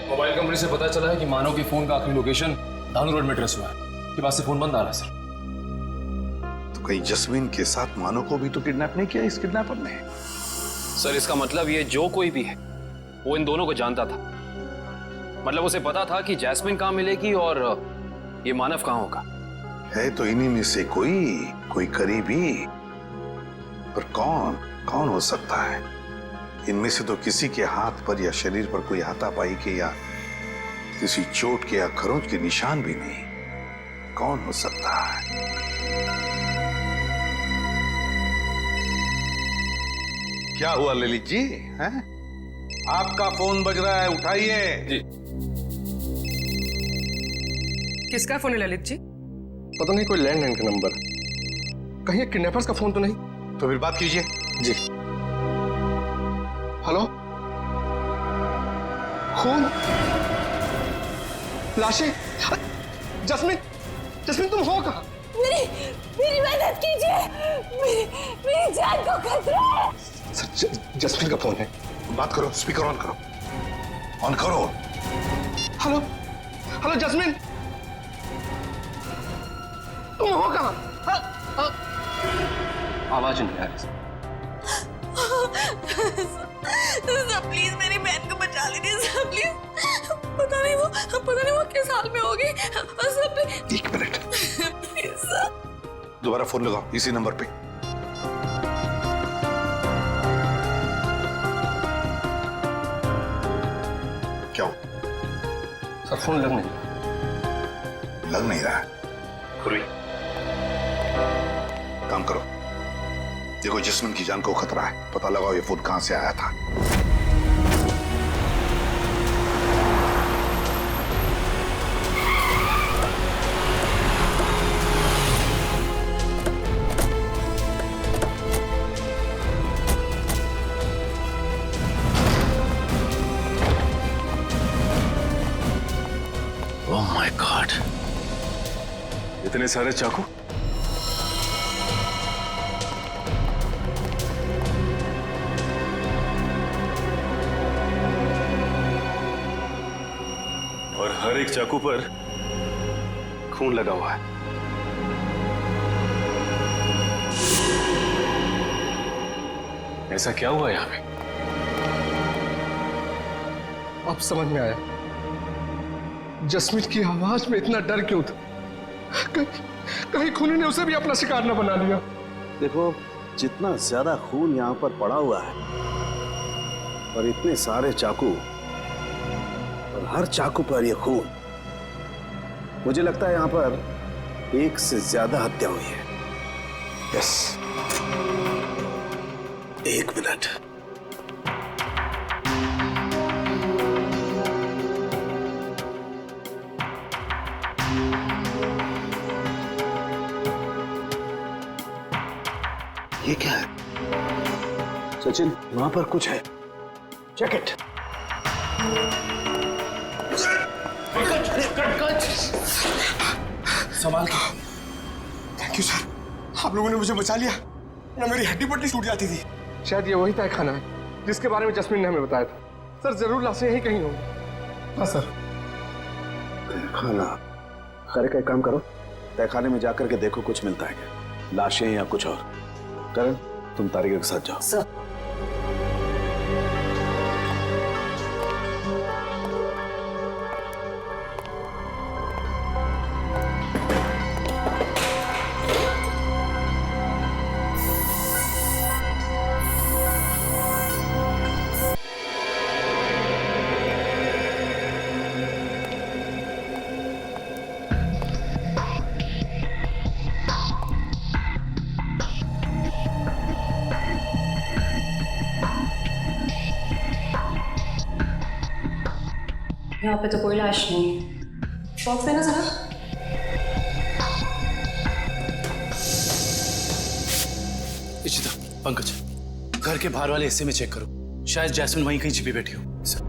Mobile company से पता चला है कि मानव के फोन का आखिरी लोकेशन दानू रोड में ट्रेस हुआ है। के पास से फोन बंद आ रहा है सर। तो कहीं जस्मीन के साथ मानव को भी तो किडनैप नहीं किया इस किडनैपर ने? सर इसका मतलब ये जो कोई भी है वो इन दोनों को जानता था। मतलब उसे पता था कि जैस्मिन कहाँ मिलेगी और ये मानव कहाँ होगा। है तो इन्हीं में से कोई करीबी, पर कौन हो सकता है? इनमें से तो किसी के हाथ पर या शरीर पर कोई हाथापाई के या किसी चोट के या खरोंच के निशान भी नहीं। कौन हो सकता है? क्या हुआ ललित जी? हैं? आपका फोन बज रहा है, उठाइए। जी। किसका फोन है ललित जी? पता नहीं, कोई लैंडलाइन का नंबर। कहीं किडनैपर्स का फोन तो नहीं? तो फिर बात कीजिए। जी। हेलो, खून, लाशें। जस्मीन तुम हो कहाँ? मेरी मदद कीजिए, मेरी जान को खतरा है। सर, जस्मीन का फोन है। बात करो, स्पीकर ऑन करो, ऑन करो। हेलो जस्मीन, तुम हो कहाँ? आवाज नहीं आ रही। सर प्लीज मेरी बहन को बचा लीजिए सर, प्लीज। पता नहीं वो किस हाल में होगी सर। 1 minute, please sir. दोबारा फोन लगाओ इसी नंबर पे। क्या हो? सर फोन लग नहीं रहा है। खुरी, काम करो, देखो जस्मिन की जान को खतरा है, पता लगाओ ये फोन कहां से आया था। ओह माय गॉड, इतने सारे चाकू। और हर एक चाकू पर खून लगा हुआ है। ऐसा क्या हुआ यहां पे? अब समझ में आया जस्मीन की आवाज में इतना डर क्यों था। कहीं खूनी ने उसे भी अपना शिकार न बना लिया। देखो, जितना ज्यादा खून यहाँ पर पड़ा हुआ है और इतने सारे चाकू और हर चाकू पर ये खून, मुझे लगता है यहाँ पर 1 से ज्यादा हत्या हुई है। Yes, 1 minute. ये क्या है? सचिन, वहां पर कुछ है, चेक इट। संभाल के। थैंक यू सर, आप लोगों ने मुझे बचा लिया, ना मेरी हड्डी पट्टी टूट जाती थी। शायद ये वही तय खाना है जिसके बारे में जस्मीन ने हमें बताया था। सर जरूर लाशें यहीं कहीं होंगी। हाँ सर। खाना, खैर का एक काम करो, तहखाने में जाकर के देखो कुछ मिलता है क्या, लाशें या कुछ और। करण, तुम तारिका के साथ जाओ। सर यहाँ पे तो कोई लाश नहीं। शॉप पे ना जरा। इशिता, पंकज, घर के बाहर वाले हिस्से में चेक करो, शायद जैस्मिन वहीं कहीं छिपी बैठी हो। सर।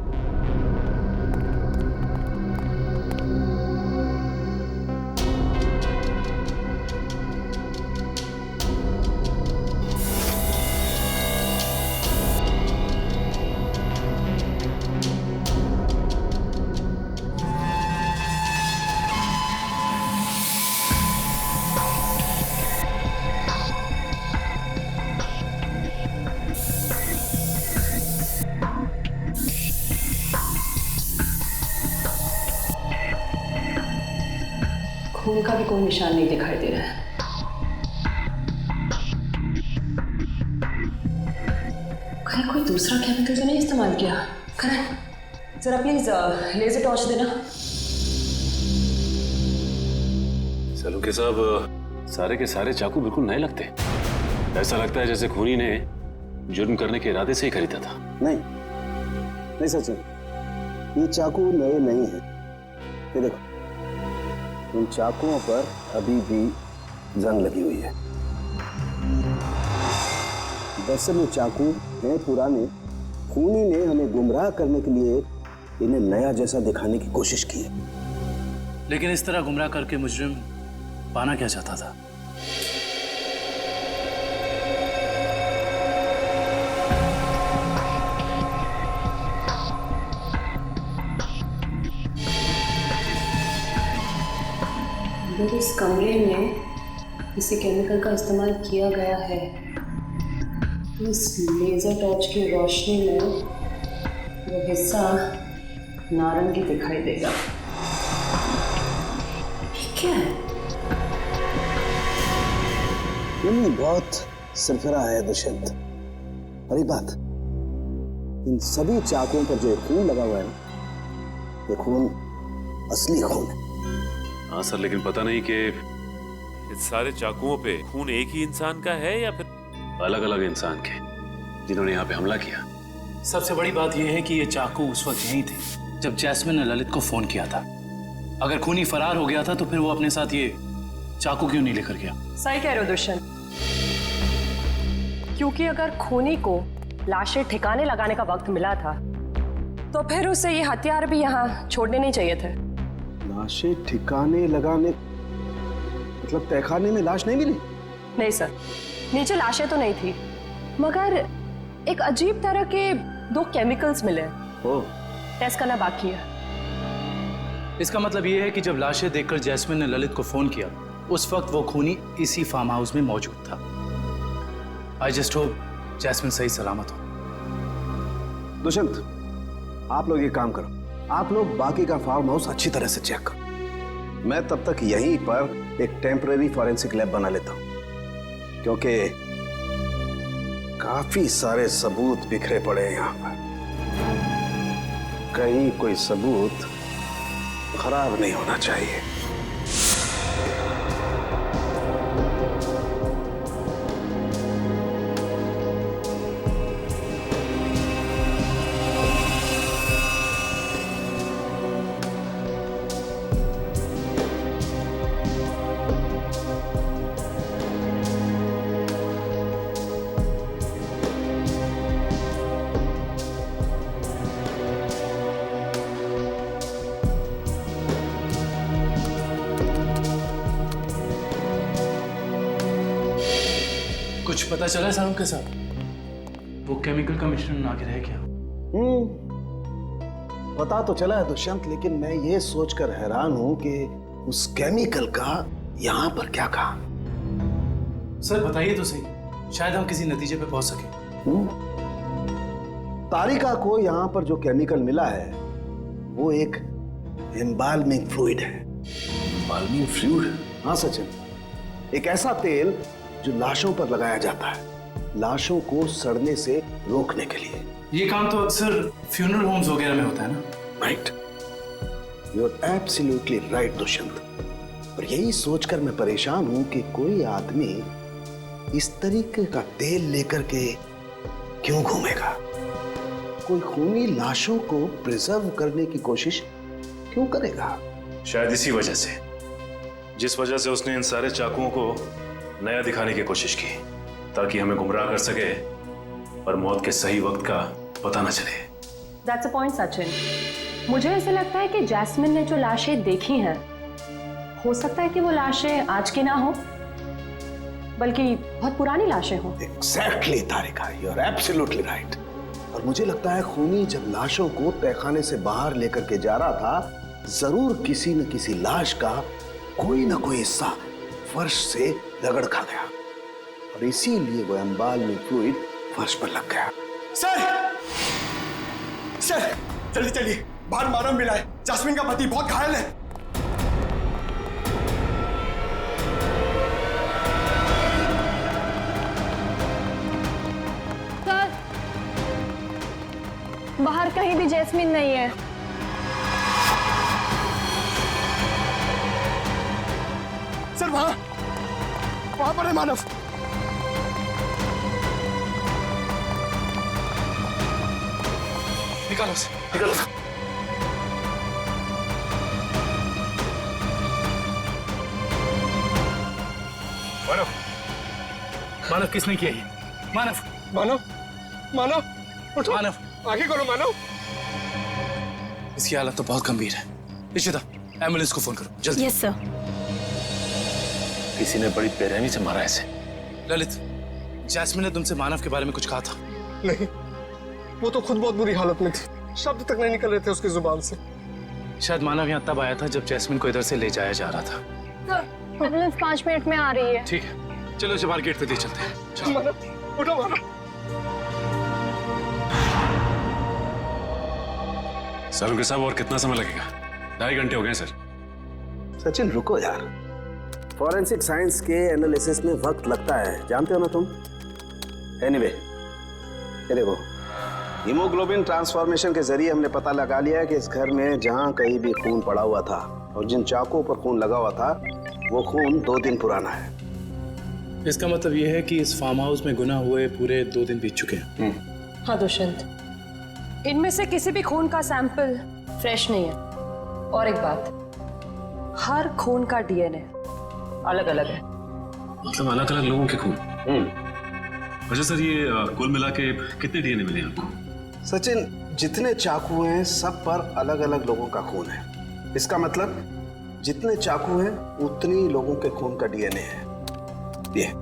खून का भी कोई निशान नहीं दिखाई दे रहा है। कहीं कोई दूसरा केमिकल तो नहीं इस्तेमाल किया? करण, जरा प्लीज लेजर टॉर्च देना। सलूके साहब, सारे के सारे चाकू बिल्कुल नए लगते। ऐसा लगता है जैसे खूनी ने जुर्म करने के इरादे से ही खरीदा था। नहीं सचिन, ये चाकू नए नहीं हैं। ये देखो, इन चाकुओं पर अभी भी जंग लगी हुई है। दरअसल ये चाकू हैं पुराने। खूनी ने हमें गुमराह करने के लिए इन्हें नया जैसा दिखाने की कोशिश की है। लेकिन इस तरह गुमराह करके मुजरिम पाना क्या चाहता था? अगर इस कमरे में किसी केमिकल का इस्तेमाल किया गया है तो इस लेजर टॉर्च की रोशनी में वो हिस्सा नारंगी दिखाई देगा। क्या है? ये बहुत सरफरा है दुष्यंत। अरे बात, इन सभी चाकुओं पर जो खून लगा हुआ है ना, ये खून असली खून है। हाँ सर, लेकिन पता नहीं कि इस सारे चाकुओं पे खून एक ही इंसान का है या फिर अलग अलग इंसान के जिन्होंने यहाँ पे हमला किया। सबसे बड़ी बात यह है कि ये चाकू उस वक्त यहीं थे जब जैस्मिन ने ललित को फोन किया था। अगर खूनी फरार हो गया था तो फिर वो अपने साथ ये चाकू क्यों नहीं लेकर गया? सही कह रहे हो दुष्यंत, क्योंकि अगर खूनी को लाशें ठिकाने लगाने का वक्त मिला था तो फिर उसे ये हथियार भी यहाँ छोड़ने नहीं चाहिए थे। लाशें ठिकाने लगाने मतलब तहखाने में लाश नहीं मिली? नहीं सर, नीचे लाशें तो नहीं थी, मगर एक अजीब तरह के 2 केमिकल्स मिले। ओह, टेस्ट करना बाकी है। इसका मतलब ये है कि जब लाशें देखकर जैस्मिन ने ललित को फोन किया उस वक्त वो खूनी इसी फार्म हाउस में मौजूद था। आई जस्ट होप जैस्मिन सही सलामत हो। दुष्यंत, आप लोग ये काम करो, आप लोग बाकी का फार्म हाउस अच्छी तरह से चेक करो। मैं तब तक यहीं पर एक टेम्परेरी फॉरेंसिक लैब बना लेता हूं, क्योंकि काफी सारे सबूत बिखरे पड़े हैं यहां पर। कहीं कोई सबूत खराब नहीं होना चाहिए। कुछ पता चला है साहब के साथ? वो केमिकल का मिश्रण आगे रह गया? पता तो चला है दुष्यंत, लेकिन मैं ये सोचकर हैरान हूं कि उस केमिकल का यहां पर क्या काम। सर बताइए तो सही, शायद हम किसी नतीजे पे पहुंच सके। तारिका को यहां पर जो केमिकल मिला है वो एक एम्बाल्मिंग फ्लूइड है। Embalming fluid? हाँ सचिन, एक ऐसा तेल जो लाशों पर लगाया जाता है, लाशों को सड़ने से रोकने के लिए। ये काम तो अक्सर फ्यूनरल होम्स वगैरह में होता है ना? Right, you are absolutely right Dushyant. और यही सोचकर मैं परेशान हूं कि कोई आदमी इस तरीके का तेल लेकर के क्यों घूमेगा। कोई खूनी लाशों को प्रिजर्व करने की कोशिश क्यों करेगा? शायद इसी वजह से, जिस वजह से उसने इन सारे चाकुओं को नया दिखाने की कोशिश की, ताकि हमें गुमराह कर सके और मौत के सही वक्त का पता न चले। That's a point, Sachin. मुझे ऐसा लगता है कि जैस्मिन ने जो लाशें देखी हैं, हो सकता है कि वो लाशें आज की ना हो, बल्कि बहुत पुरानी लाशें हों। Exactly, Tarika, you are absolutely right। और मुझे लगता है खूनी जब लाशों को तहखाने से बाहर लेकर के जा रहा था, जरूर किसी न किसी लाश का कोई ना कोई हिस्सा फर्श से रगड़ खा गया और इसीलिए वो एम्बाल्मिंग फ्लूइड फर्श पर लग गया। सर जल्दी चलिए, बाहर मालूम मिला है जैस्मिन का पति बहुत घायल है। बाहर कहीं भी जैस्मिन नहीं है। सर वहां पर है मानव। निकालो उसे, निकालो। मानव, मानव किसने किया ये? मानव, मानव, मानव, उठो। मानव, आगे करो मानव। इसकी हालत तो बहुत गंभीर है। इशिता, एम्बुलेंस को फोन करो जल्दी। Yes sir. किसी ने बड़ी बेरहमी से मारा ऐसे। ललित, जैस्मिन ने तुमसे मानव के बारे में कुछ कहा था? नहीं, वो तो खुद बहुत बुरी हालत में थी, शब्द तक नहीं निकल रहे थे उसकी जुबान से। शायद मानव यहाँ तब आया था जब जैस्मिन को इधर से ले जाया जा रहा था। एम्बुलेंस 5 मिनट में आ रही है। ठीक है, चलो जबार गेट पे दे चलते हैं। चलो। मानव, उठो मानव। सर उनके साहब और कितना समय लगेगा? 2.5 घंटे हो गए सर। सचिन रुको यार, फॉरेंसिक साइंस के एनालिसिस में वक्त लगता है, जानते हो ना तुम। एनीवे, ये देखो, हीमोग्लोबिन ट्रांसफॉर्मेशन के जरिए हमने पता लगा लिया है कि इस घर में जहां कहीं भी खून पड़ा हुआ था और जिन चाकुओं पर खून लगा हुआ था वो खून 2 दिन पुराना है। इसका मतलब ये है कि इस फार्म हाउस में गुनाह हुए पूरे 2 दिन बीत चुके हैं। हाँ दुष्यंत, इनमें से किसी भी खून का सैंपल फ्रेश नहीं है। और एक बात, हर खून का डीएनए अलग अलग है। मतलब अलग अलग लोगों के खून? अच्छा सर, ये कुल मिला के कितने डीएनए मिले आपको? सचिन, जितने चाकू हैं सब पर अलग अलग लोगों का खून है। इसका मतलब जितने चाकू हैं उतनी लोगों के खून का डीएनए है। ये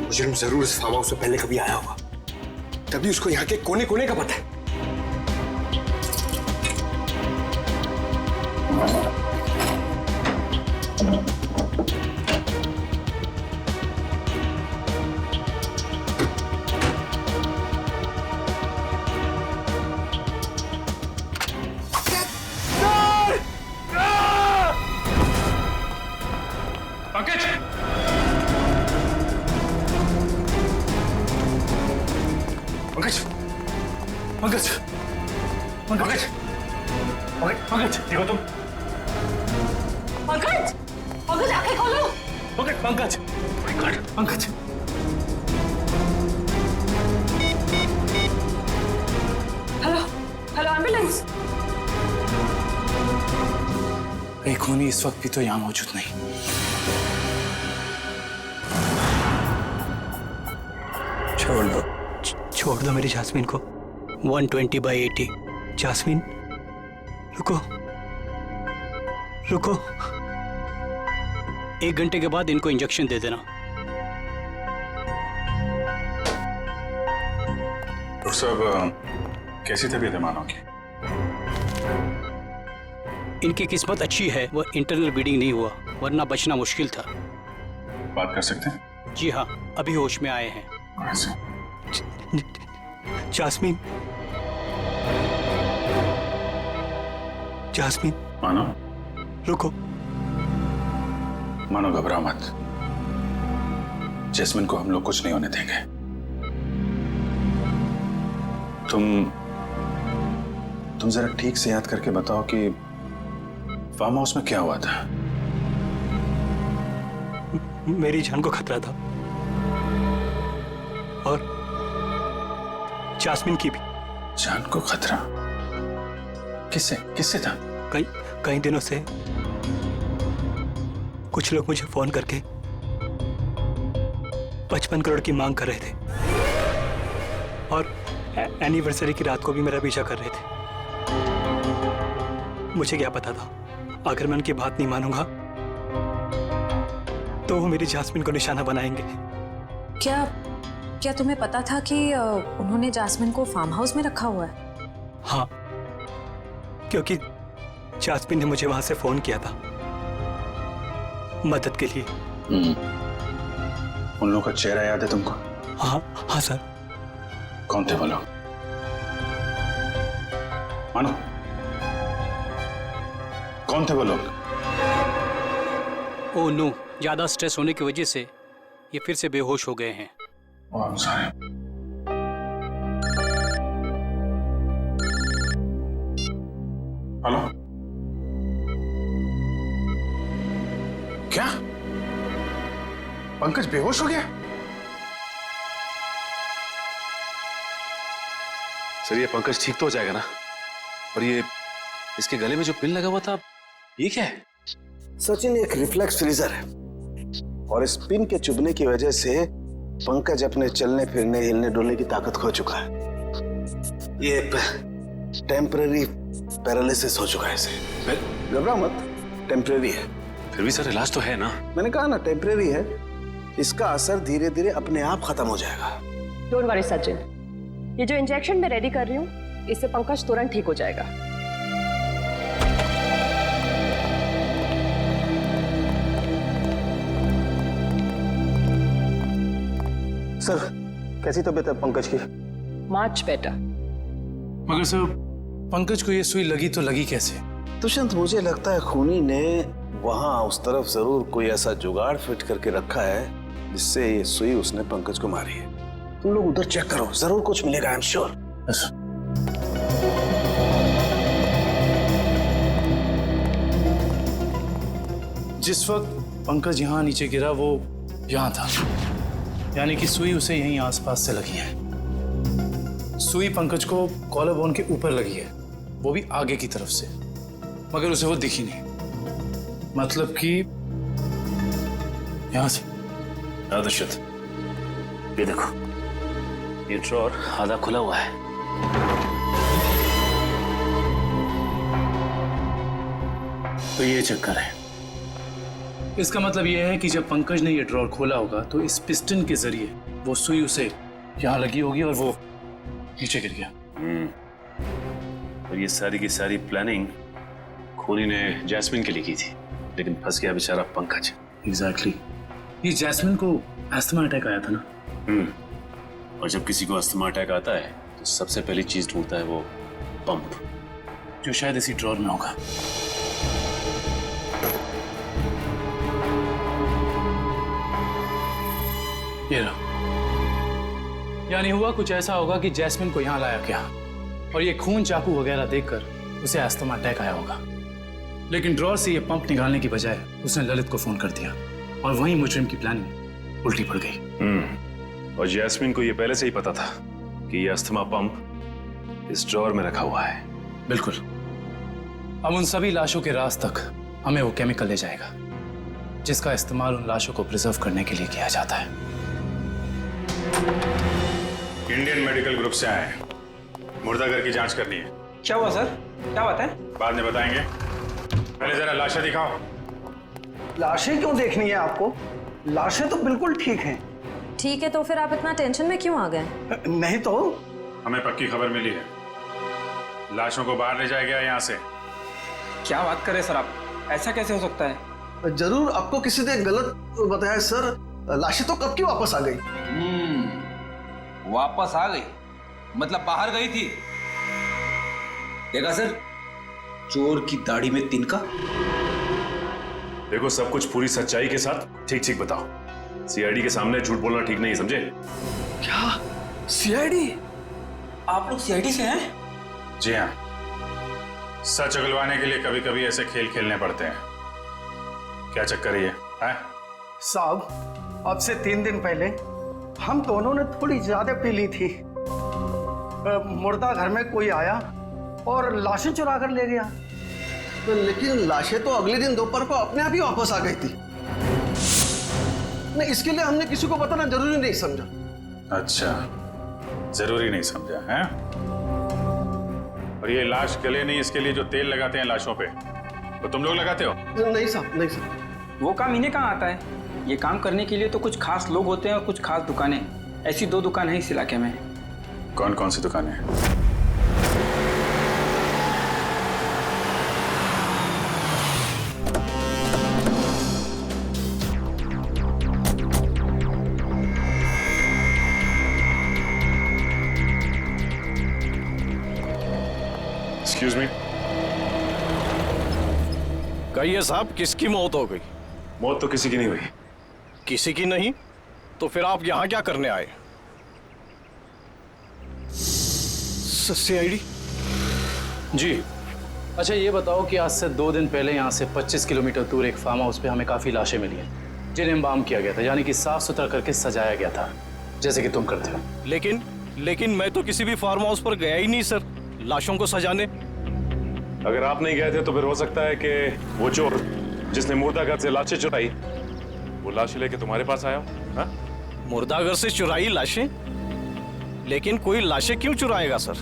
मुजरिम जरूर इस फार्म हाउस से पहले कभी आया होगा, तभी उसको यहाँ के कोने कोने का पता है। पंकज, पंकज, पंकज, देखो तुम। पंकज, पंकज आंखें खोलो। Pankaj, Pankaj, Pankaj. Hello, hello ambulance. कहीं खूनी इस वक्त भी तो यहाँ मौजूद नहीं। छोड़ दो मेरी जास्मिन को। 120/80। जास्मिन, रुको, रुको। 1 घंटे के बाद इनको इंजेक्शन दे देना। डॉक्टर साहब, कैसी तबीयत है मानव की? इनकी किस्मत अच्छी है, वह इंटरनल ब्लीडिंग नहीं हुआ, वरना बचना मुश्किल था। बात कर सकते हैं? जी हाँ, अभी होश में आए हैं। Jasmine, jasmine. मानव, रुको। मानो घबरा मत, जैस्मिन को हम लोग कुछ नहीं होने देंगे। तुम जरा ठीक से याद करके बताओ कि फार्म हाउस में क्या हुआ था? मेरी जान को खतरा था और जास्मिन की भी। जान को खतरा? किससे किससे था? कई दिनों से कुछ लोग मुझे फोन करके 55 करोड़ की मांग कर रहे थे और एनिवर्सरी की रात को भी मेरा पीछा कर रहे थे। मुझे क्या पता था, अगर मैं उनकी बात नहीं मानूंगा तो वो मेरी जास्मिन को निशाना बनाएंगे। क्या तुम्हें पता था कि उन्होंने जास्मिन को फार्म हाउस में रखा हुआ है? हाँ, क्योंकि जास्मिन ने मुझे वहां से फोन किया था मदद के लिए। उन लोगों का चेहरा याद है तुमको? हाँ हाँ सर। कौन थे वो लोग? मानो, कौन थे वो लोग? ओ नो, ज्यादा स्ट्रेस होने की वजह से ये फिर से बेहोश हो गए हैं। हेलो, क्या पंकज बेहोश हो गया? सर ये पंकज ठीक तो हो जाएगा ना? और ये इसके गले में जो पिन लगा हुआ था, ये क्या है? सचिन, एक रिफ्लेक्स फ्रीजर है और इस पिन के चुभने की वजह से पंकज अपने चलने फिरने हिलने डुलने की ताकत खो चुका है। ये टेम्पररी पैरालिसिस हो चुका है इसे। घबरा मत, टेम्पररी है। फिर भी सर इलाज तो है ना? मैंने कहा ना टेम्पररी है, इसका असर धीरे धीरे अपने आप खत्म हो जाएगा। डोंट वरी सचिन, ये जो इंजेक्शन मैं रेडी कर रही हूँ इससे पंकज तुरंत ठीक हो जाएगा। सर, कैसी तबीयत है पंकज की? Much better. मगर सर, पंकज को ये सुई लगी तो लगी कैसे? दुष्यंत, मुझे लगता है खूनी ने वहां उस तरफ जरूर कोई ऐसा जुगाड़ फिट करके रखा है जिससे ये सुई उसने पंकज को मारी है। तुम लोग उधर चेक करो, जरूर कुछ मिलेगा, आई एम श्योर। जिस वक्त पंकज यहाँ नीचे गिरा वो यहाँ था, यानी कि सुई उसे यहीं आसपास से लगी है। सुई पंकज को कॉलर बोन के ऊपर लगी है, वो भी आगे की तरफ से, मगर उसे वो दिखी नहीं। मतलब कि यहां से। दुष्यंत, ये देखो, ये ड्रॉर आधा खुला हुआ है। तो ये चक्कर है। इसका मतलब ये है कि जब पंकज ने ये ड्रॉर खोला होगा तो इस पिस्टन के जरिए वो सुई उसे यहां लगी होगी और वो नीचे गिर गया। और ये सारी की सारी प्लानिंग खूनी ने जैस्मिन के लिए की थी, लेकिन फंस गया बेचारा पंकज। एग्जैक्टली। ये जैस्मिन को अस्थमा अटैक आया था ना? और जब किसी को अस्थमा अटैक आता है तो सबसे पहली चीज ढूंढता है वो पंप, जो शायद इसी ड्रॉर में होगा। ये रहा। यानी हुआ कुछ ऐसा होगा कि जैस्मिन को यहां लाया गया और ये खून चाकू वगैरह देखकर उसे अस्थमा अटैक आया होगा, लेकिन ड्रॉर से ये पंप निकालने की बजाय उसने ललित को फोन कर दिया और वहीं मुजरिम की प्लानिंग उल्टी पड़ गई। और जैस्मिन को ये पहले से ही पता था कि ये अस्थमा पंप इस ड्रॉर में रखा हुआ है। बिल्कुल। अब उन सभी लाशों के राज तक हमें वो केमिकल ले जाएगा जिसका इस्तेमाल उन लाशों को प्रिजर्व करने के लिए किया जाता है। इंडियन मेडिकल ग्रुप से आए हैं, मुर्दाघर की जांच करनी है। क्या हुआ सर? क्या बात है? बाद में बताएंगे, पहले जरा लाशें दिखाओ। लाशें क्यों देखनी है आपको? लाशें तो बिल्कुल ठीक हैं। ठीक है, तो फिर आप इतना टेंशन में क्यों आ गए? नहीं तो। हमें पक्की खबर मिली है, लाशों को बाहर ले जाया गया यहाँ से। क्या बात कर रहे सर आप? ऐसा कैसे हो सकता है? जरूर आपको किसी ने गलत बताया सर। लाशें तो कब की वापस आ गई। वापस आ गई मतलब बाहर गई थी? देखा सर, चोर की दाढ़ी में तिनका। देखो, सब कुछ पूरी सच्चाई के साथ ठीक ठीक बताओ। सीआईडी के सामने झूठ बोलना ठीक नहीं, समझे? क्या सीआईडी? आप लोग सीआईडी से हैं? जी हाँ, सच उगलवाने के लिए कभी कभी ऐसे खेल खेलने पड़ते हैं। क्या चक्कर है? साहब, अब से 3 दिन पहले हम दोनों ने थोड़ी ज्यादा पी ली थी। मुर्दा घर में कोई आया और लाशें चुरा कर ले गया। लेकिन लाशें तो अगले दिन दोपहर को अपने आप ही वापस आ गई थी। नहीं, इसके लिए हमने किसी को बताना जरूरी नहीं समझा। अच्छा, जरूरी नहीं समझा है? और ये लाश गले नहीं, इसके लिए जो तेल लगाते हैं लाशों पे, तो तुम लोग लगाते हो? नहीं साहब, नहीं साहब। वो काम इन्हें कहाँ आता है? ये काम करने के लिए तो कुछ खास लोग होते हैं और कुछ खास दुकानें। ऐसी 2 दुकान है इस इलाके में। कौन कौन सी दुकानें हैं? Excuse me. कहिए साहब, किसकी मौत हो गई? मौत तो किसी की नहीं हुई। किसी की नहीं? तो फिर आप यहाँ क्या करने आए? CID? जी। अच्छा ये बताओ कि आज से 2 दिन पहले यहाँ से 25 किलोमीटर दूर एक फार्म हाउस पे हमें काफ़ी लाशें मिली हैं जिन्हें एम्बाम किया गया था, यानी कि साफ सुथरा करके सजाया गया था, जैसे कि तुम करते हो। लेकिन मैं तो किसी भी फार्म हाउस पर गया ही नहीं सर, लाशों को सजाने। अगर आप नहीं गए थे तो फिर हो सकता है कि वो चोर जिसने मुर्दाघर से लाशें चुराई वो लाशें लेके तुम्हारे पास आया हो। हाँ? मुर्दाघर से चुराई लाशें? लेकिन कोई लाशें क्यों चुराएगा सर?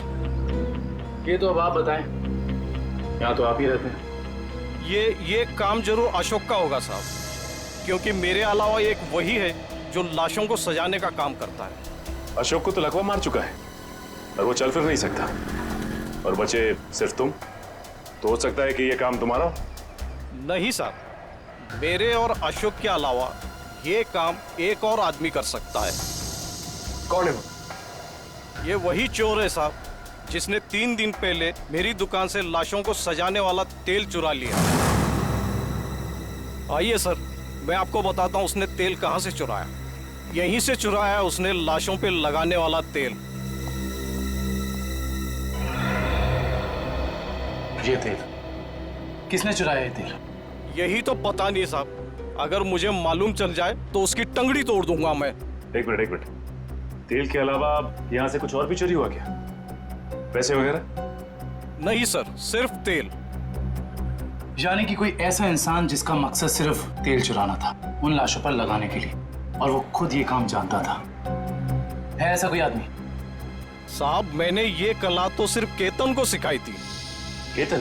ये तो अब आप बताएं, यहाँ तो आप ही रहते हैं। ये काम जरूर अशोक का होगा साहब, क्योंकि मेरे अलावा एक वही है जो लाशों को सजाने का काम करता है। अशोक को तो लकवा मार चुका है और वो चल फिर नहीं सकता, और बचे सिर्फ तुम। तो हो सकता है कि ये काम तुम्हारा हो। नहीं साहब, मेरे और अशोक के अलावा ये काम एक और आदमी कर सकता है। कौन है वो? ये वही चोर है साहब जिसने 3 दिन पहले मेरी दुकान से लाशों को सजाने वाला तेल चुरा लिया। आइए सर, मैं आपको बताता हूँ उसने तेल कहाँ से चुराया। यहीं से चुराया है उसने लाशों पे लगाने वाला तेल। ये तेल किसने चुराया? ये तेल यही तो पता नहीं साहब, अगर मुझे मालूम चल जाए तो उसकी टंगड़ी तोड़ दूंगा मैं। एक मिनट। तेल के अलावा यहाँ से कुछ और भी चोरी हुआ क्या? पैसे वगैरह? नहीं सर, सिर्फ तेल। यानी कि कोई ऐसा इंसान जिसका मकसद सिर्फ तेल चुराना था उन लाशों पर लगाने के लिए, और वो खुद ये काम जानता था। है ऐसा कोई आदमी? साहब मैंने ये कला तो सिर्फ केतन को सिखाई थी। केतन?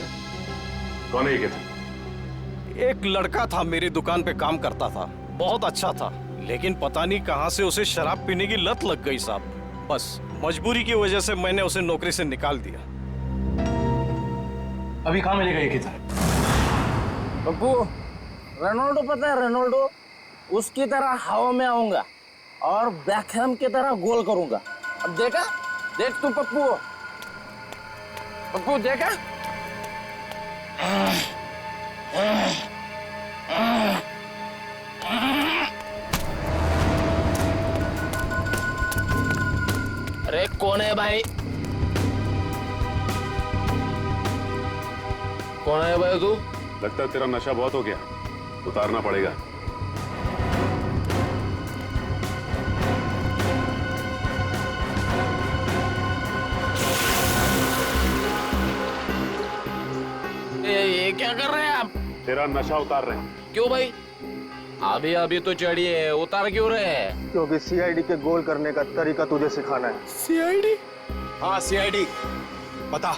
कौन है ये केतन? एक लड़का था, मेरी दुकान पे काम करता था, बहुत अच्छा था, लेकिन पता नहीं कहां से उसे शराब पीने की लत लग गई साहब। बस मजबूरी की वजह से मैंने उसे नौकरी से निकाल दिया। अभी कहाँ मिलेगा ये केतन? पप्पू, रोनाल्डो पता है? रोनाल्डो उसकी तरह हवा में आऊंगा और बैकहैम की तरह गोल करूंगा। अब देखा? देख तू पप्पू देखा? अरे कौन है भाई? कौन है भाई तू? लगता है तेरा नशा बहुत हो गया, उतारना पड़ेगा। ये क्या कर रहे हैं आप? तेरा नशा उतार रहे हैं। क्यों भाई? अभी तो चढ़ी है, उतार क्यों रहे हैं? क्योंकि CID के गोल करने का तरीका तुझे सिखाना है। CID? हाँ CID। बता,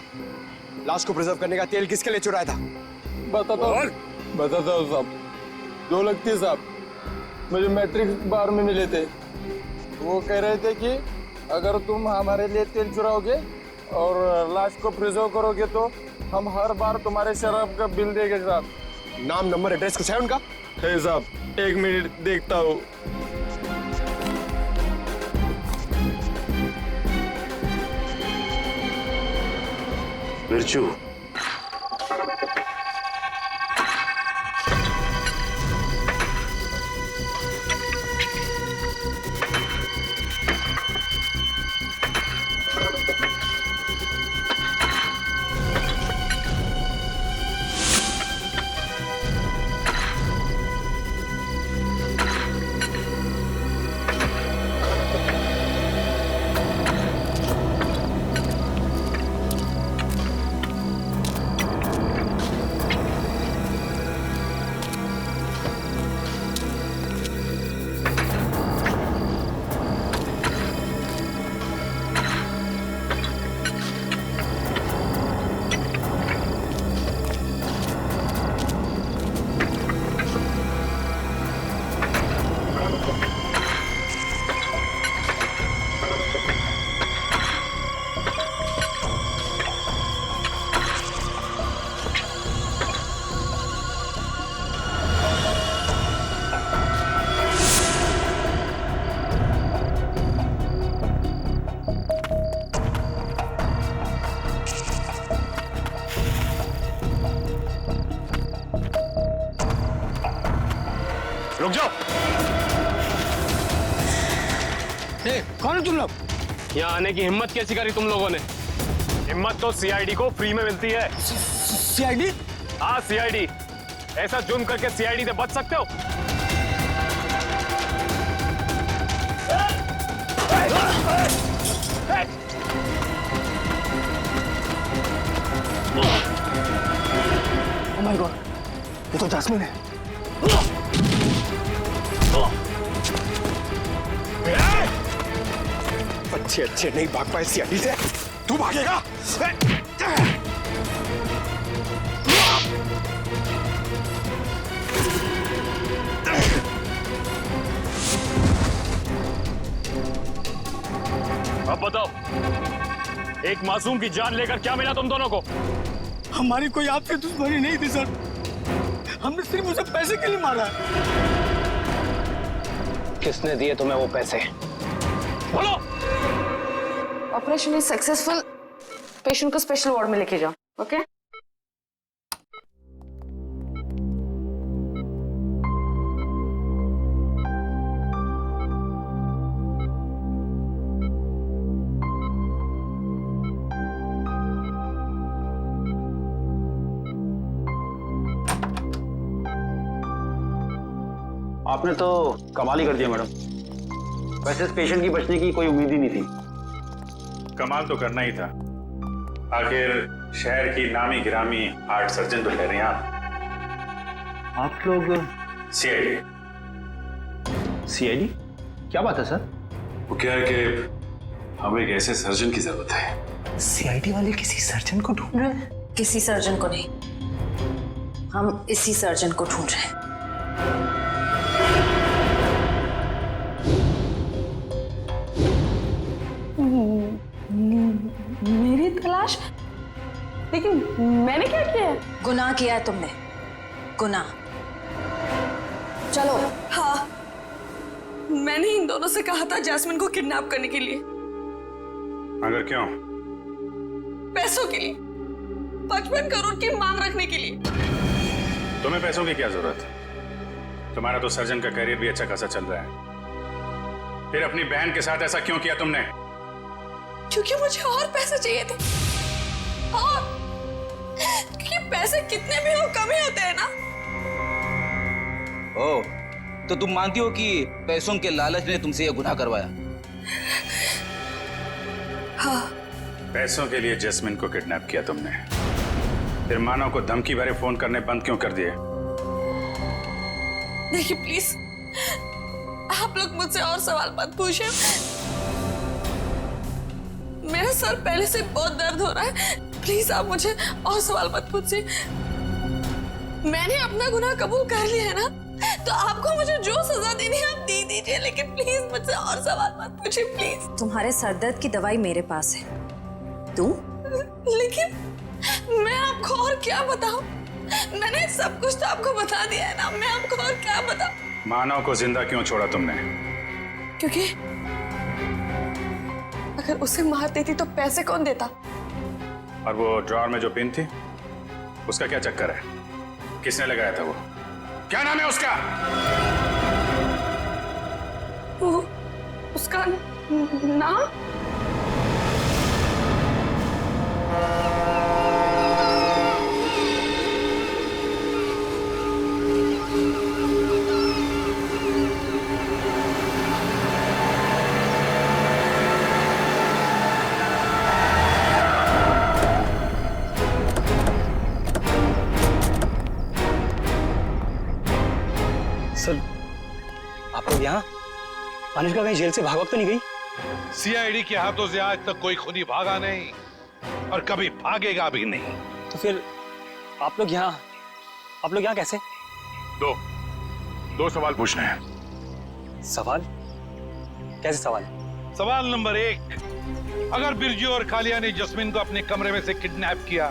लाश को प्रिजर्व करने का तेल किसके लिए चुराया था? बताता हूँ साहब। 2 लगती साहब, मुझे मैट्रिक्स बार में मिले थे। वो कह रहे थे कि अगर तुम हमारे लिए तेल चुराओगे और लाश को प्रिजर्व करोगे तो हम हर बार तुम्हारे शराब का बिल देंगे साहब। नाम, नंबर, एड्रेस कुछ है उनका? है साहब, 1 मिनट देखता हूँ। बिरजू, रुक जाओ। कौन है तुम लोग? यहाँ आने की हिम्मत कैसी करी तुम लोगों ने? हिम्मत तो सीआईडी को फ्री में मिलती है। सीआईडी? हाँ सीआईडी। ऐसा जुर्म करके सीआईडी से बच सकते हो? ओह माय गॉड, ये तो जैस्मिन है। अच्छे अच्छे नहीं भाग पाए सीआईडी से, तू भागेगा? अब बताओ, एक मासूम की जान लेकर क्या मिला तुम दोनों को? हमारी कोई आपसे दुश्मनी नहीं थी सर, हमने सिर्फ उसे पैसे के लिए मारा। किसने दिए तुम्हें वो पैसे? बोलो। Operation is successful. पेशेंट को स्पेशल वार्ड में लेके जाओ। ओके? आपने तो कमाल ही कर दिया मैडम। वैसे इस पेशेंट की बचने की कोई उम्मीद ही नहीं थी। कमाल तो करना ही था। आखिर शहर की नामी गिरामी हार्ट सर्जन तो ठहरे आप। आप लोग सीआईडी। सीआईडी? क्या बात है सर? वो क्या है कि हमें एक ऐसे सर्जन की जरूरत है। सीआईडी वाले किसी सर्जन को ढूंढ रहे हैं? किसी सर्जन को नहीं, हम इसी सर्जन को ढूंढ रहे हैं। मेरी तलाश? लेकिन मैंने क्या किया है? गुनाह किया है तुमने, गुनाह। चलो। हाँ, मैंने इन दोनों से कहा था जैस्मिन को किडनैप करने के लिए। मगर क्यों? पैसों के लिए, 55 करोड़ की मांग रखने के लिए। तुम्हें पैसों की क्या जरूरत? तुम्हारा तो सर्जन का करियर भी अच्छा खासा चल रहा है। फिर अपनी बहन के साथ ऐसा क्यों किया तुमने? क्योंकि मुझे और पैसे चाहिए थे। और क्योंकि पैसे कितने भी हो कम ही होते हैं ना। ओ, तो तुम मानती हो कि पैसों के लालच ने तुमसे यह गुनाह करवाया? हाँ। पैसों के लिए जैस्मिन को किडनैप किया तुमने। फिर मानव को धमकी भरे फोन करने बंद क्यों कर दिए? देखिए प्लीज, आप लोग मुझसे और सवाल मत पूछिए। मेरा सर पहले से बहुत दर्द हो रहा है। प्लीज आप मुझे और सवाल मत पूछिए। मैंने अपना गुनाह कबूल कर लिया है ना, तो आपको मुझे जो सजा देनी है आप दे दीजिए, लेकिन प्लीज मुझसे और सवाल मत पूछिए प्लीज। तुम्हारे सरदर्द की दवाई मेरे पास है, तू? लेकिन मैं आपको और क्या बताऊं? मैंने सब कुछ तो आपको बता दिया है ना, मैं आपको और क्या बताऊं? मानव को जिंदा क्यों छोड़ा तुमने? क्योंकि अगर उसे मार देती तो पैसे कौन देता? और वो ड्रॉर में जो पिन थी, उसका क्या चक्कर है? किसने लगाया था वो? क्या नाम है उसका? वो उसका नाम? सर, आप लोग यहाँ? अनुष्का कहीं जेल से भाग तो नहीं गई? सीआईडी के हाथों से आज तक कोई खुदी भागा नहीं और कभी भागेगा भी नहीं। तो फिर आप लोग यहाँ कैसे? दो सवाल पूछने हैं। सवाल? कैसे सवाल? सवाल नंबर 1, अगर बिरजू और कालिया ने जस्मिन को अपने कमरे में से किडनैप किया,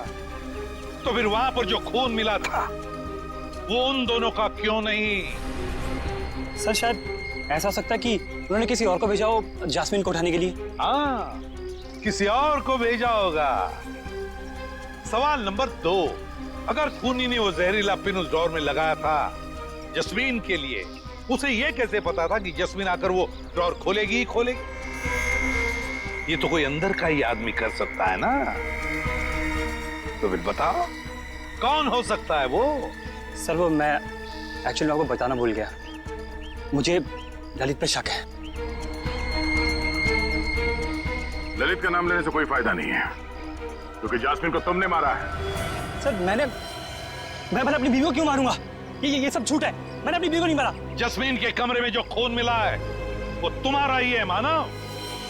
तो फिर वहां पर जो खून मिला था वो उन दोनों का क्यों नहीं? सर, शायद ऐसा हो सकता है कि उन्होंने किसी और को भेजा हो जैस्मिन को उठाने के लिए। हाँ, किसी और को भेजा होगा। सवाल नंबर 2, अगर खूनी ने वो जहरीला पिन उस ड्रॉर में लगाया था जस्मीन के लिए, उसे यह कैसे पता था कि जस्मिन आकर वो ड्रॉर खोलेगी ही खोलेगी? ये तो कोई अंदर का ही आदमी कर सकता है ना। तो फिर बताओ कौन हो सकता है वो? सर वो मैं एक्चुअली आपको बताना भूल गया, मुझे ललित पे शक है। ललित का नाम लेने से कोई फायदा नहीं है, क्योंकि जास्मिन को तुमने मारा है। सर मैं भला अपनी बीवी को क्यों मारूंगा? ये सब झूठ है, मैंने अपनी बीवी को नहीं मारा। जस्मिन के कमरे में जो खून मिला है वो तुम्हारा ही है मानव,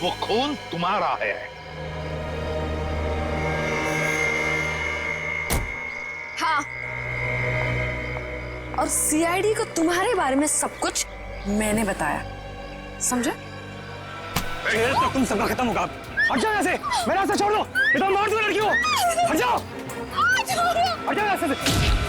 वो खून तुम्हारा है। हाँ, और सीआईडी को तुम्हारे बारे में सब कुछ मैंने बताया, समझे? तो तुम सबका खत्म होगा। हट जाओ यहाँ से, मेरा रास्ता छोड़ दो, इधर मार दो लड़की को। हट जाओ, हट जाओ रास्ते से।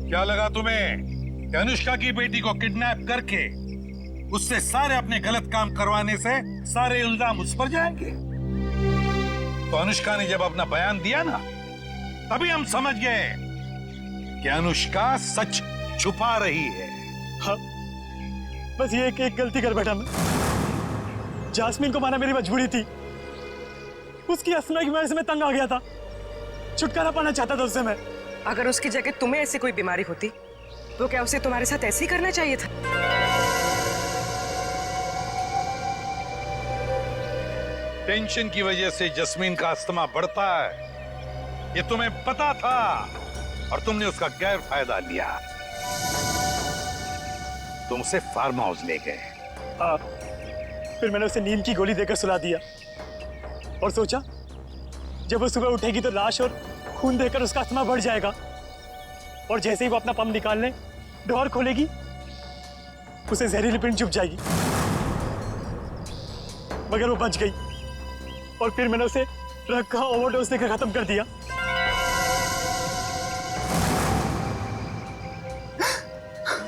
क्या लगा तुम्हें कि अनुष्का की बेटी को किडनैप करके उससे सारे अपने गलत काम करवाने से सारे इल्जाम उस पर जाएंगे? तो अनुष्का ने जब अपना बयान दिया ना, तभी हम समझ गए कि अनुष्का सच छुपा रही है। हाँ, बस ये एक गलती कर बैठा मैं। जास्मिन को मारना मेरी मजबूरी थी, उसकी असमय की वजह से मैं तंग आ गया था, छुटकारा पाना चाहता था उससे मैं। अगर उसकी जगह तुम्हें ऐसी कोई बीमारी होती तो क्या उसे तुम्हारे साथ ऐसे ही करना चाहिए था? टेंशन की वजह से जस्मीन का अस्थमा बढ़ता है, ये तुम्हें पता था और तुमने उसका गैर फायदा लिया। तुम उसे फार्म हाउस ले गए। फिर मैंने उसे नींद की गोली देकर सुला दिया और सोचा जब वो सुबह उठेगी तो लाश और खून देखकर उसका अस्थमा बढ़ जाएगा, और जैसे ही वो अपना पंप निकालने ड्रॉर खोलेगी उसे जहरीली पिंड चुभ जाएगी। मगर वो बच गई और फिर मैंने उसे ड्रग का ओवरडोज देकर खत्म कर दिया।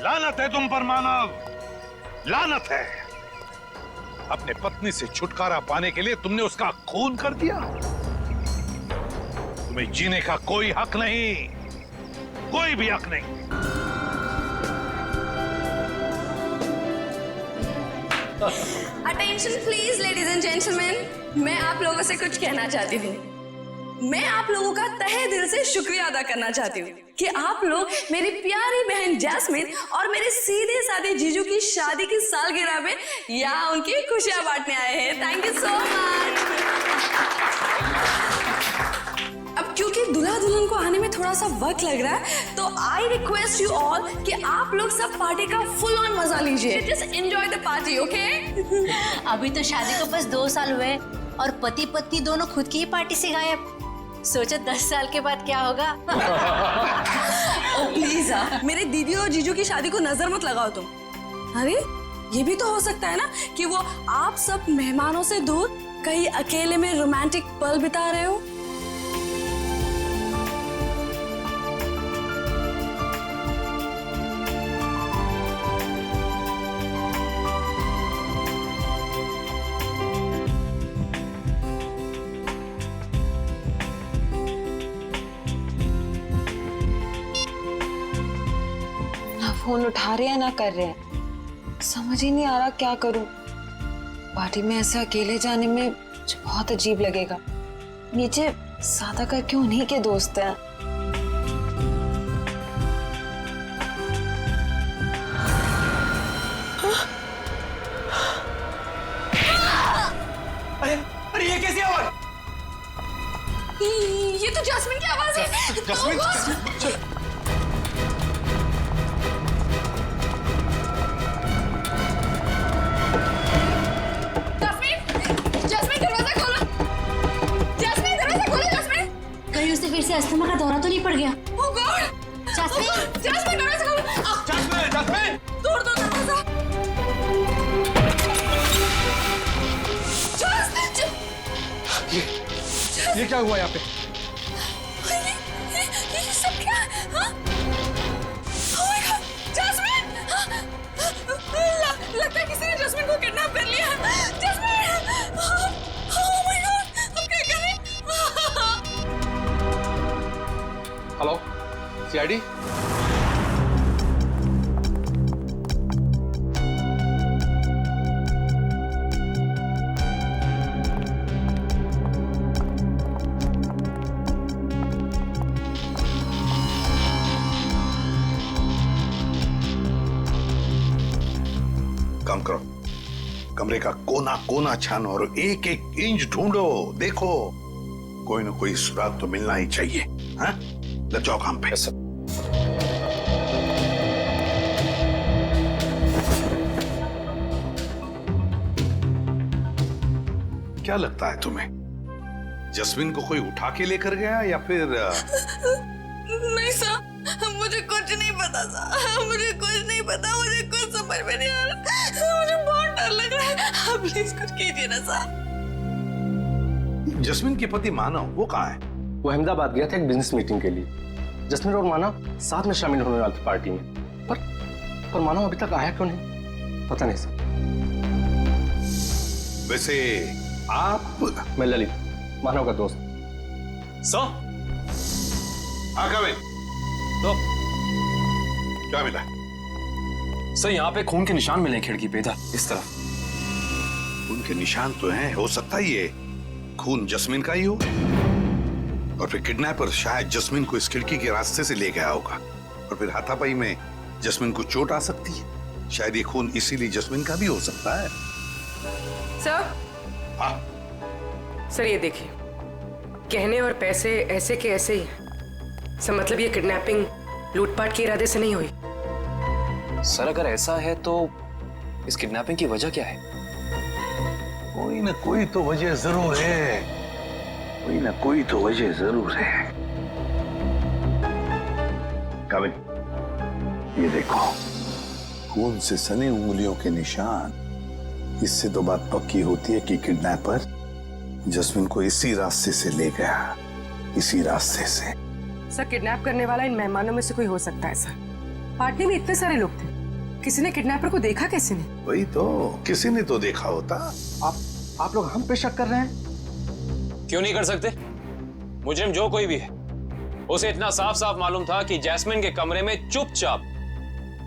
लानत है तुम पर मानव, लानत है। अपने पत्नी से छुटकारा पाने के लिए तुमने उसका खून कर दिया। तुम्हें जीने का कोई हक नहीं, कोई भी हक नहीं। Attention please ladies and gentleman, मैं आप लोगों से कुछ कहना चाहती हूँ। मैं आप लोगों का तहे दिल से शुक्रिया अदा करना चाहती हूँ कि आप लोग मेरी प्यारी बहन जैस्मिन और मेरे सीधे साधे जीजू की शादी की सालगिरह में यहाँ उनकी खुशियां बांटने आए हैं। Thank you so much. अब क्योंकि दूल्हा दुल्हन को आने में थोड़ा सा वक्त लग रहा है, तो आई रिक्वेस्ट यू ऑल कि आप लोग सब पार्टी का फुल ऑन मजा लीजिए। Just enjoy the party, okay? अभी तो शादी को बस 2 साल हुए और पति पत्नी दोनों खुद की ही पार्टी से गायब। सोचो 10 साल के बाद क्या होगा। ओ प्लीज मेरे दीदी और जीजू की शादी को नजर मत लगाओ तुम। अरे ये भी तो हो सकता है ना कि वो आप सब मेहमानों से दूर कहीं अकेले में रोमांटिक पल बिता रहे हो। फोन उठा रहे हैं ना कर रहे हैं, समझ ही नहीं आ रहा क्या करूं। पार्टी में ऐसे अकेले जाने में मुझे बहुत अजीब लगेगा। नीचे सादा करके उन्हीं के दोस्त हैं। अरे ये तो जैस्मिन की आवाज है। जैस्मिन, चल। कहीं उसे फिर से अस्थमा का दौरा तो नहीं पड़ गया? Oh God! जैस्मिन, जैस्मिन दरवाजा खोलो। Jasmine, Jasmine! तोड़ दो दरवाजा। ये क्या हुआ यहाँ पे? ये सब क्या? हाँ? Oh my God! जैस्मिन! लगता है किसी ने जैस्मिन को किडनैप कर लिया। जैस्मिन! Oh my God! हम क्या करें? Hello, CID? काम करो, कमरे का कोना कोना छानो और एक एक इंच ढूंढो। देखो कोई ना कोई सुराग तो मिलना ही चाहिए। हाँ, लग जाओ काम पे। क्या लगता है तुम्हें, जस्मिन को कोई उठा के लेकर गया या फिर? नहीं सर, मुझे कुछ नहीं पता सर, मुझे कुछ नहीं पता, मुझे कुछ समझ में नहीं आ रहा, मुझे बहुत डर लग रहा है। आप प्लीज कुछ कीजिए ना सर। जस्मिन के पति मानव वो कहाँ है? वो अहमदाबाद गया था एक बिजनेस मीटिंग के लिए। जस्मिन और मानव साथ में शामिल होने वाले थे पार्टी में, पर मानव अभी तक आया क्यों नहीं पता नहीं सर। वैसे आप? मैं ललित, मानव का दोस्त। सर, तो क्या मिला? सर यहाँ पे खून के निशान मिले खिड़की पे, इधर इस तरफ। खून के निशान तो हैं, हो सकता है ये खून जस्मिन का ही हो, और फिर किडनैपर शायद जस्मिन को इस खिड़की के रास्ते से ले गया होगा, और फिर हाथापाई में जस्मिन को चोट आ सकती है। शायद ये खून इसीलिए जस्मिन का भी हो सकता है। सर, हाँ सर ये देखिए, गहने और पैसे ऐसे के ऐसे ही हैं। सर मतलब ये किडनैपिंग लूटपाट के इरादे से नहीं हुई। सर अगर ऐसा है तो इस किडनैपिंग की वजह क्या है? कोई ना कोई तो वजह जरूर है, कोई ना कोई तो वजह जरूर है। काबिल, ये देखो, खून से सनी उंगलियों के निशान। इससे तो बात पक्की होती है कि किडनैपर जस्मिन को इसी रास्ते से ले गया, इसी रास्ते से। सर किडनैप करने वाला इन मेहमानों में से कोई हो सकता है सर। पार्टी में इतने सारे लोग थे, किसी ने किडनैपर को देखा कैसे नहीं? वही तो, किसी ने तो देखा होता। आप लोग हम पे शक कर रहे हैं? क्यों नहीं कर सकते? मुजरिम जो कोई भी है, उसे इतना साफ साफ मालूम था कि जैस्मिन के कमरे में चुपचाप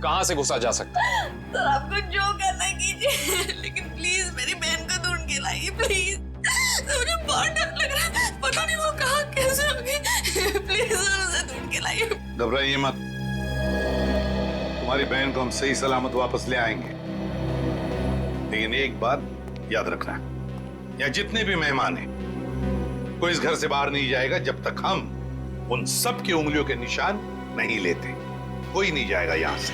कहां से घुसा जा सकता है। सर आपको जो करना कीजिए, लेकिन प्लीज मेरी बहन को ढूंढ के लाइए प्लीज। मुझे बहुत डर लग रहा है, पता नहीं वो कहाँ कैसे हो गई। प्लीज उसे ढूंढ के लाइए। घबराइए मत, तुम्हारी बहन को हम सही सलामत वापस ले आएंगे। लेकिन एक बात याद रखना, यहाँ जितने भी मेहमान हैं, कोई इस घर से बाहर नहीं जाएगा जब तक हम उन सब की उंगलियों के निशान नहीं लेते। कोई नहीं जाएगा यहाँ से।